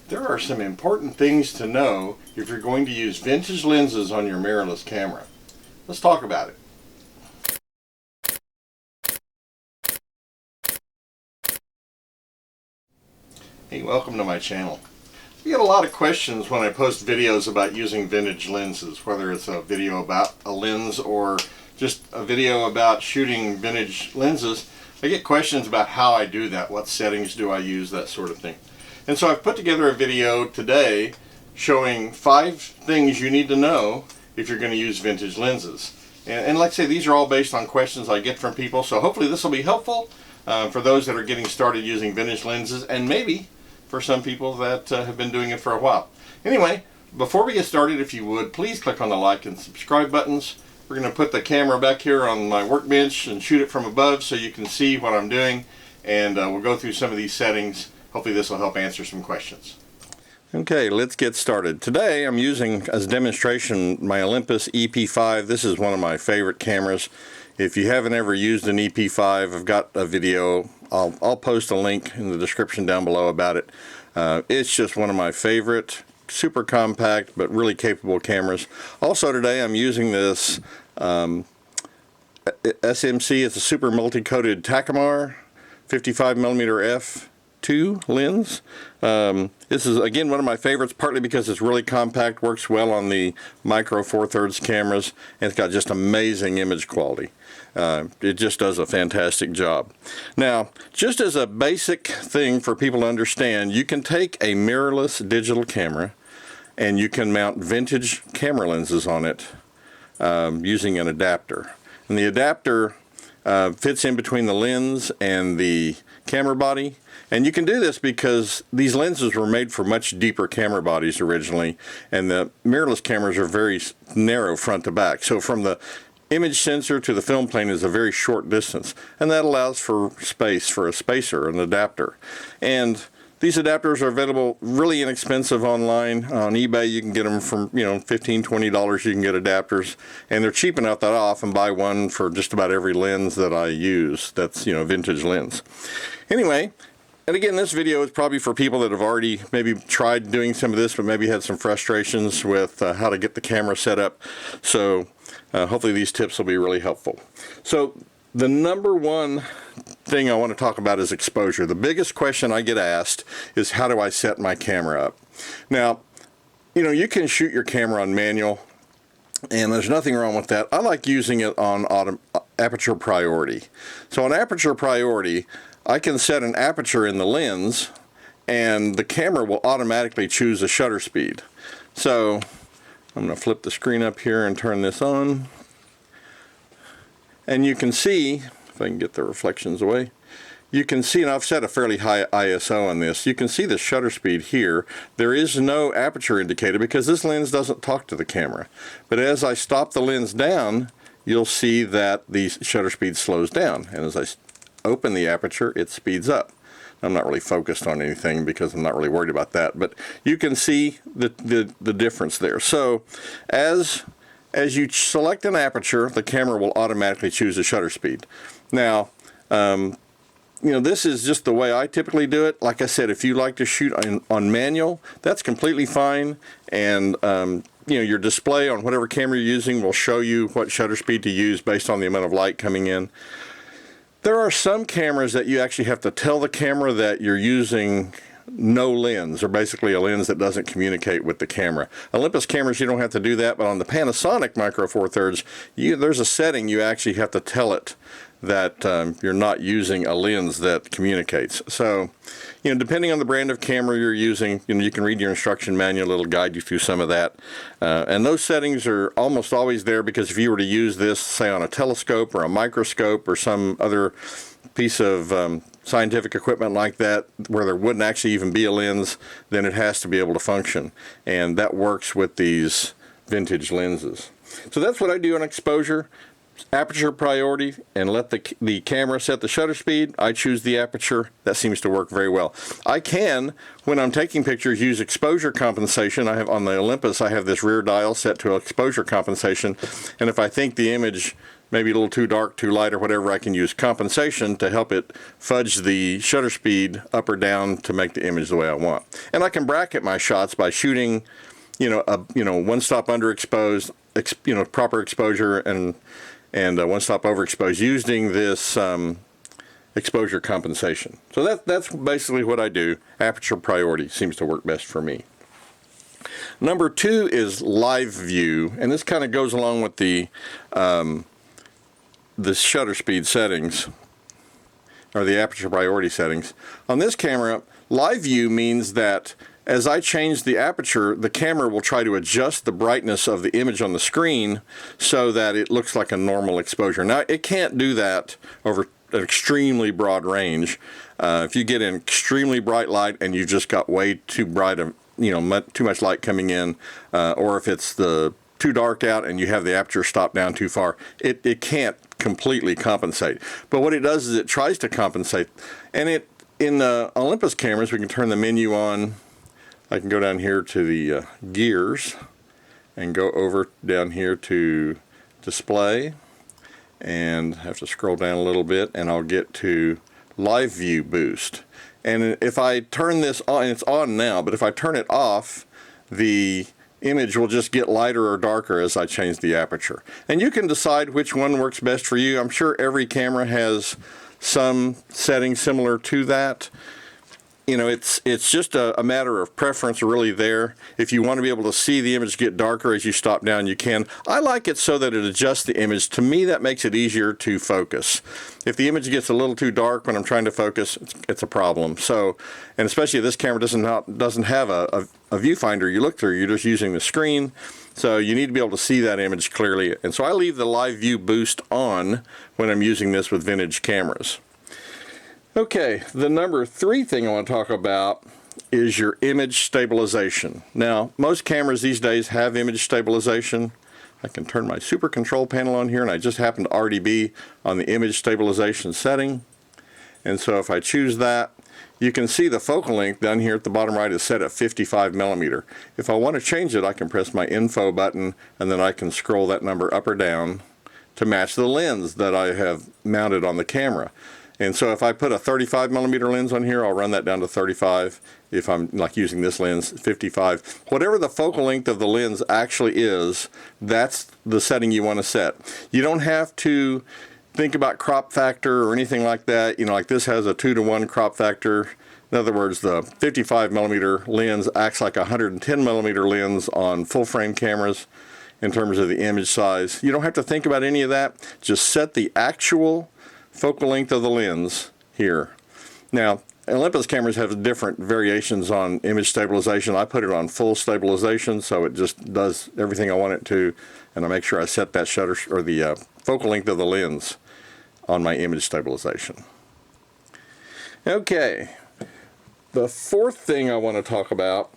There are some important things to know if you're going to use vintage lenses on your mirrorless camera. Let's talk about it. Hey, welcome to my channel. I get a lot of questions when I post videos about using vintage lenses, whether it's a video about a lens or just a video about shooting vintage lenses. I get questions about how I do that, what settings do I use, that sort of thing. And so I've put together a video today showing 5 things you need to know if you're going to use vintage lenses. And like I say, these are all based on questions I get from people, so hopefully this will be helpful for those that are getting started using vintage lenses, and maybe for some people that have been doing it for a while. Anyway, before we get started, if you would, please click on the like and subscribe buttons. We're going to put the camera back here on my workbench and shoot it from above so you can see what I'm doing, and we'll go through some of these settings. Hopefully this will help answer some questions. Okay, let's get started. Today I'm using as a demonstration my Olympus EP5. This is one of my favorite cameras. If you haven't ever used an EP5, I've got a video. I'll post a link in the description down below about it. It's just one of my favorite, super compact but really capable cameras. Also today I'm using this SMC. It's a super multi-coated Takumar 55mm f2 lens. This is again one of my favorites, partly because it's really compact, works well on the micro 4/3 cameras, and it's got just amazing image quality. It just does a fantastic job. Now, just as a basic thing for people to understand, you can take a mirrorless digital camera and you can mount vintage camera lenses on it using an adapter. And the adapter fits in between the lens and the camera body. And you can do this because these lenses were made for much deeper camera bodies originally, and the mirrorless cameras are very narrow front to back. So from the image sensor to the film plane is a very short distance, and that allows for space for a spacer, an adapter. And these adapters are available really inexpensive online. On eBay you can get them from $15, $20. You can get adapters, and they're cheap enough that I often buy one for just about every lens that I use that's vintage lens. Anyway, and again, this video is probably for people that have already maybe tried doing some of this but maybe had some frustrations with how to get the camera set up. So hopefully these tips will be really helpful. So the number one thing I want to talk about is exposure. The biggest question I get asked is, how do I set my camera up? Now, you can shoot your camera on manual, and there's nothing wrong with that. I like using it on Aperture Priority. So on Aperture Priority, I can set an aperture in the lens, and the camera will automatically choose a shutter speed. So I'm going to flip the screen up here and turn this on. And you can see, if I can get the reflections away, you can see, and I've set a fairly high ISO on this, you can see the shutter speed here. There is no aperture indicator because this lens doesn't talk to the camera. But as I stop the lens down, you'll see that the shutter speed slows down. And as I open the aperture, it speeds up. I'm not really focused on anything because I'm not really worried about that, but you can see the difference there. So as you select an aperture, the camera will automatically choose a shutter speed. Now, this is just the way I typically do it. Like I said, if you like to shoot on manual, that's completely fine, and your display on whatever camera you're using will show you what shutter speed to use based on the amount of light coming in. There are some cameras that you actually have to tell the camera that you're using no lens, or basically a lens that doesn't communicate with the camera. Olympus cameras, you don't have to do that, but on the Panasonic Micro Four Thirds, there's a setting you actually have to tell it that you're not using a lens that communicates. So, depending on the brand of camera you're using, you can read your instruction manual. It'll guide you through some of that. And those settings are almost always there, because if you were to use this, say, on a telescope or a microscope or some other piece of scientific equipment like that, where there wouldn't actually even be a lens, then it has to be able to function. And that works with these vintage lenses. So that's what I do on exposure. Aperture Priority, and let the camera set the shutter speed. I choose the aperture. That seems to work very well. I can, when I'm taking pictures, use exposure compensation. I have on the Olympus, I have this rear dial set to exposure compensation, and if I think the image maybe a little too dark, too light, or whatever, I can use compensation to help it fudge the shutter speed up or down to make the image the way I want. And I can bracket my shots by shooting, one stop underexposed, proper exposure, and one stop overexposed using this exposure compensation. So that's basically what I do. Aperture Priority seems to work best for me. Number 2 is live view, and this kind of goes along with the shutter speed settings, or the aperture priority settings. On this camera, live view means that as I change the aperture, the camera will try to adjust the brightness of the image on the screen so that it looks like a normal exposure. Now, it can't do that over an extremely broad range. If you get an extremely bright light and you've just got way too bright, too much light coming in, or if it's too dark out and you have the aperture stopped down too far, it can't completely compensate. But what it does is it tries to compensate. And in the Olympus cameras, we can turn the menu on. I can go down here to the gears and go over down here to display, and have to scroll down a little bit, and I'll get to live view boost. And if I turn this on, it's on now, but if I turn it off, the image will just get lighter or darker as I change the aperture. And you can decide which one works best for you. I'm sure every camera has some settings similar to that. It's just a matter of preference really there. If you want to be able to see the image get darker as you stop down, you can. I like it so that it adjusts the image. To me, that makes it easier to focus. If the image gets a little too dark when I'm trying to focus, it's a problem. So, and especially if this camera doesn't have a viewfinder you look through, you're just using the screen. So you need to be able to see that image clearly. And so I leave the live view boost on when I'm using this with vintage cameras. Okay, the number 3 thing I want to talk about is your image stabilization. Now, most cameras these days have image stabilization. I can turn my super control panel on here, and I just happen to already be on the image stabilization setting. And so if I choose that, you can see the focal length down here at the bottom right is set at 55 millimeter. If I want to change it, I can press my info button, and then I can scroll that number up or down to match the lens that I have mounted on the camera. And so if I put a 35 millimeter lens on here, I'll run that down to 35. If I'm like using this lens, 55. Whatever the focal length of the lens actually is, that's the setting you want to set. You don't have to think about crop factor or anything like that. Like this has a 2-to-1 crop factor. In other words, the 55 millimeter lens acts like a 110 millimeter lens on full frame cameras in terms of the image size. You don't have to think about any of that. Just set the actual focal length of the lens here. Now, Olympus cameras have different variations on image stabilization. I put it on full stabilization, so it just does everything I want it to, and I make sure I set that shutter or the focal length of the lens on my image stabilization. Okay, the 4th thing I want to talk about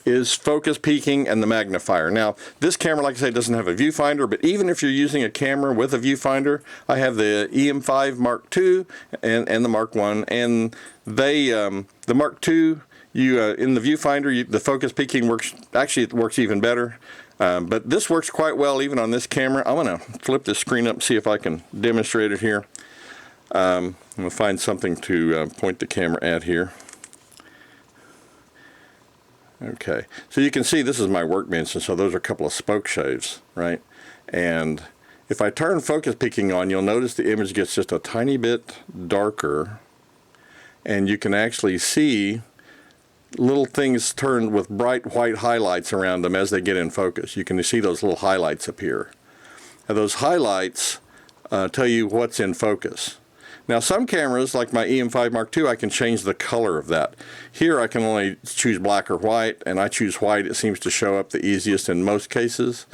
is focus peaking and the magnifier. Now, this camera, like I say, doesn't have a viewfinder, but even if you're using a camera with a viewfinder, I have the EM5 Mark II and the Mark I, and they, the Mark II, in the viewfinder, the focus peaking works, actually it works even better, but this works quite well even on this camera. I'm going to flip this screen up and see if I can demonstrate it here. I'm going to find something to point the camera at here. Okay, so you can see this is my workbench, and so those are a couple of spoke shaves, right? And if I turn focus peaking on, you'll notice the image gets just a tiny bit darker, and you can actually see little things turn with bright white highlights around them as they get in focus. You can see those little highlights appear. Now those highlights tell you what's in focus. Now some cameras, like my EM5 Mark II, I can change the color of that. Here I can only choose black or white, and I choose white. It seems to show up the easiest in most cases.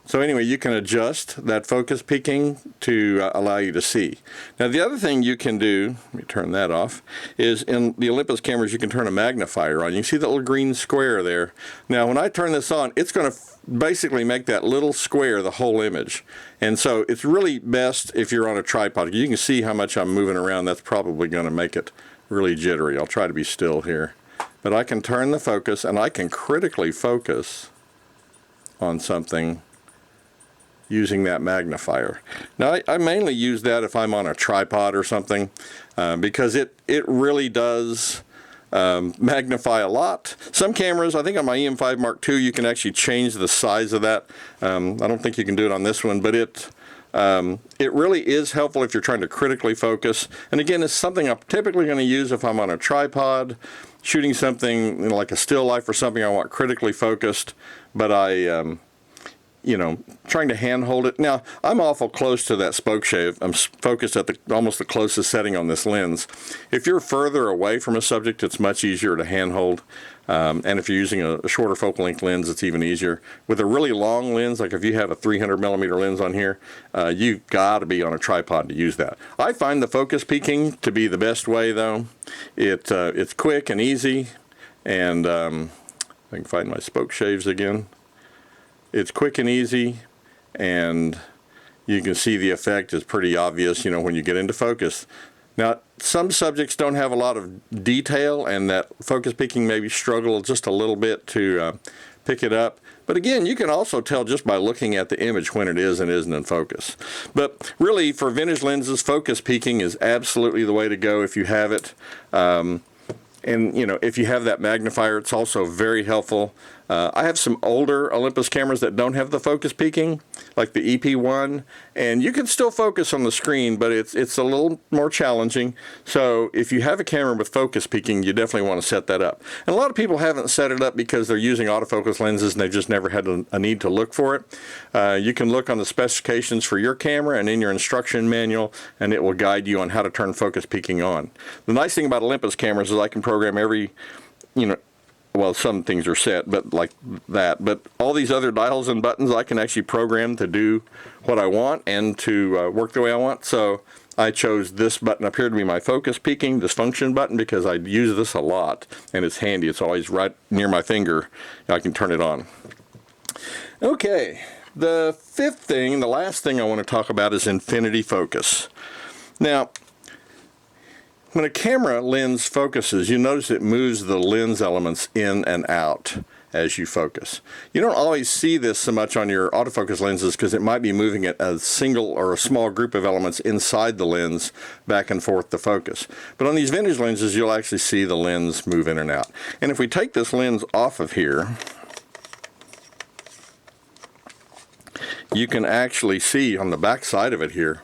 So anyway, you can adjust that focus peaking to allow you to see. Now the other thing you can do, let me turn that off, is in the Olympus cameras you can turn a magnifier on. You can see the little green square there. Now when I turn this on, it's going to basically make that little square the whole image. And so it's really best if you're on a tripod. You can see how much I'm moving around. That's probably going to make it really jittery. I'll try to be still here. But I can turn the focus, and I can critically focus on something using that magnifier. Now I mainly use that if I'm on a tripod or something, because it really does magnify a lot. Some cameras, I think on my EM5 Mark II, you can actually change the size of that. I don't think you can do it on this one, but it really is helpful if you're trying to critically focus. And again, it's something I'm typically going to use if I'm on a tripod, shooting something, you know, like a still life or something I want critically focused, but you know, trying to handhold it. Now, I'm awful close to that spoke shave. I'm focused at almost the closest setting on this lens. If you're further away from a subject, it's much easier to handhold. And if you're using a shorter focal length lens, it's even easier. With a really long lens, like if you have a 300 millimeter lens on here, you've got to be on a tripod to use that. I find the focus peaking to be the best way, though. It's quick and easy, and I can find my spoke shaves again. It's quick and easy, and you can see the effect is pretty obvious, you know, when you get into focus. Now, some subjects don't have a lot of detail, and that focus peaking maybe struggle just a little bit to pick it up. But again, you can also tell just by looking at the image when it is and isn't in focus. But really, for vintage lenses, focus peaking is absolutely the way to go if you have it. And, you know, if you have that magnifier, it's also very helpful. I have some older Olympus cameras that don't have the focus peaking, like the EP1, and you can still focus on the screen, but it's a little more challenging. So if you have a camera with focus peaking, you definitely want to set that up. And a lot of people haven't set it up because they're using autofocus lenses and they've just never had a need to look for it. You can look on the specifications for your camera and in your instruction manual, and it will guide you on how to turn focus peaking on. The nice thing about Olympus cameras is I can program every, you know, well, some things are set, but like that. But all these other dials and buttons, I can actually program to do what I want and to work the way I want. So I chose this button up here to be my focus peaking, this function button, because I use this a lot, and it's handy. It's always right near my finger. I can turn it on. Okay, the fifth thing, the last thing I want to talk about is infinity focus. Now, when a camera lens focuses, you notice it moves the lens elements in and out as you focus. You don't always see this so much on your autofocus lenses because it might be moving it a single or a small group of elements inside the lens back and forth to focus. But on these vintage lenses, you'll actually see the lens move in and out. And if we take this lens off of here, you can actually see on the back side of it here,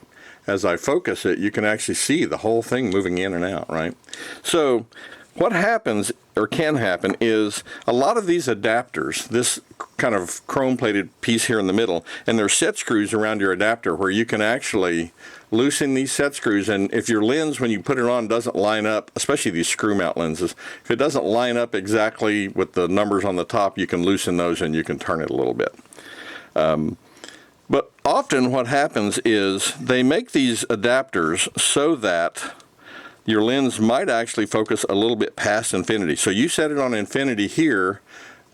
as I focus it, you can actually see the whole thing moving in and out, right? So what happens, or can happen, is a lot of these adapters, this kind of chrome-plated piece here in the middle, and there's set screws around your adapter where you can actually loosen these set screws, and if your lens, when you put it on, doesn't line up, especially these screw-mount lenses, if it doesn't line up exactly with the numbers on the top, you can loosen those and you can turn it a little bit. But often what happens is they make these adapters so that your lens might actually focus a little bit past infinity. So you set it on infinity here,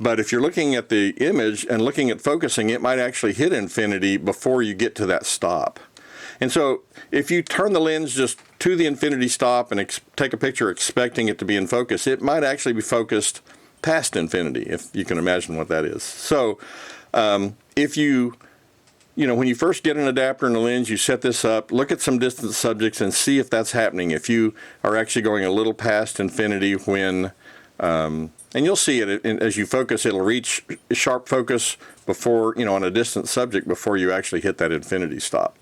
but if you're looking at the image and looking at focusing, it might actually hit infinity before you get to that stop. And so if you turn the lens just to the infinity stop and take a picture expecting it to be in focus, it might actually be focused past infinity, if you can imagine what that is. So if you know, when you first get an adapter and a lens, you set this up, look at some distant subjects and see if that's happening. If you are actually going a little past infinity when, and you'll see it as you focus, it'll reach sharp focus before, you know, on a distant subject before you actually hit that infinity stop.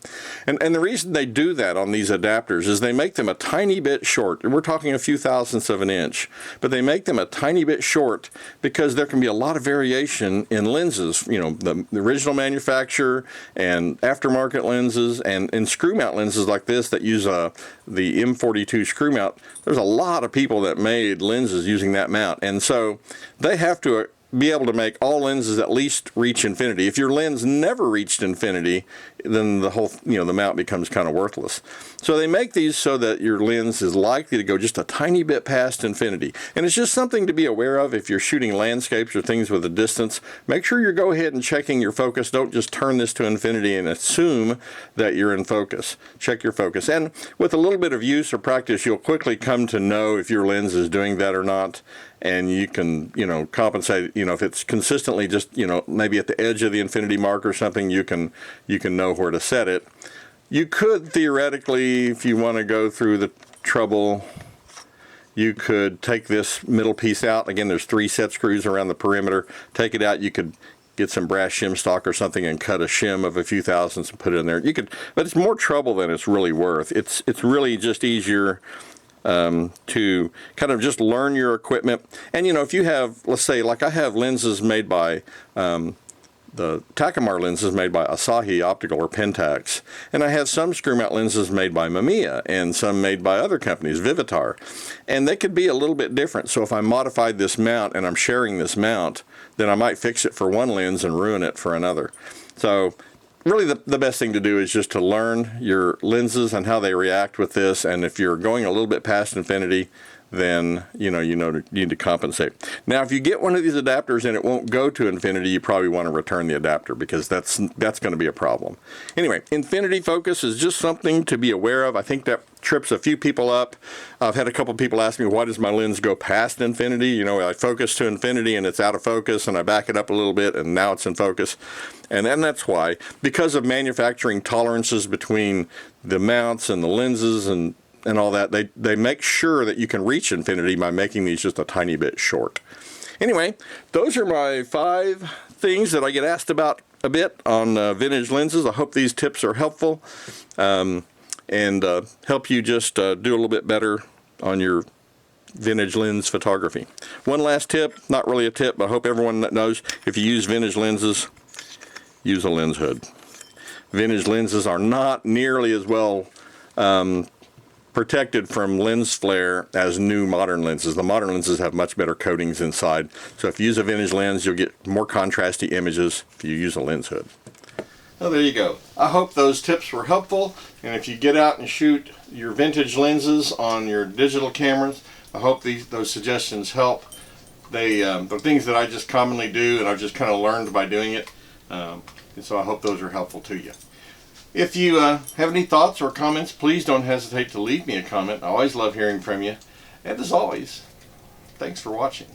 And the reason they do that on these adapters is they make them a tiny bit short. We're talking a few thousandths of an inch, but they make them a tiny bit short because there can be a lot of variation in lenses, you know, the original manufacturer and aftermarket lenses and screw mount lenses like this that use the M42 screw mount. There's a lot of people that made lenses using that mount, and so they have to be able to make all lenses at least reach infinity. If your lens never reached infinity, then the whole, the mount becomes kind of worthless. So they make these so that your lens is likely to go just a tiny bit past infinity. And it's just something to be aware of if you're shooting landscapes or things with a distance. Make sure you go ahead and checking your focus. Don't just turn this to infinity and assume that you're in focus. Check your focus. And with a little bit of use or practice, you'll quickly come to know if your lens is doing that or not. And you can, compensate, if it's consistently just, maybe at the edge of the infinity mark or something, you can know where to set it. You could theoretically, if you want to go through the trouble, you could take this middle piece out. Again, there's 3 set screws around the perimeter. Take it out. You could get some brass shim stock or something and cut a shim of a few thousandths and put it in there. You could, but it's more trouble than it's really worth. It's really just easier to kind of just learn your equipment. And if you have, let's say, like I have lenses made by the Takumar lenses made by Asahi Optical or Pentax, and I have some screw mount lenses made by Mamiya and some made by other companies, Vivitar, and they could be a little bit different. So if I modified this mount and I'm sharing this mount, then I might fix it for one lens and ruin it for another. So really the best thing to do is just to learn your lenses and how they react with this, and if you're going a little bit past infinity, then you need to compensate. Now, if you get one of these adapters and it won't go to infinity, you probably want to return the adapter, because that's going to be a problem. Anyway, infinity focus is just something to be aware of. I think that trips a few people up. I've had a couple people ask me, why does my lens go past infinity? I focus to infinity and it's out of focus, and I back it up a little bit and now it's in focus. And then that's why, because of manufacturing tolerances between the mounts and the lenses and all that, they make sure that you can reach infinity by making these just a tiny bit short. Anyway, those are my 5 things that I get asked about a bit on vintage lenses. I hope these tips are helpful and help you just do a little bit better on your vintage lens photography. One last tip, not really a tip, but I hope everyone knows, if you use vintage lenses, use a lens hood. Vintage lenses are not nearly as well protected from lens flare as new modern lenses. The modern lenses have much better coatings inside. So if you use a vintage lens, you'll get more contrasty images if you use a lens hood. So there you go. I hope those tips were helpful. And if you get out and shoot your vintage lenses on your digital cameras, I hope those suggestions help. They're things that I just commonly do, and I've just kind of learned by doing it. And so I hope those are helpful to you. If you have any thoughts or comments, please don't hesitate to leave me a comment. I always love hearing from you. And as always, thanks for watching.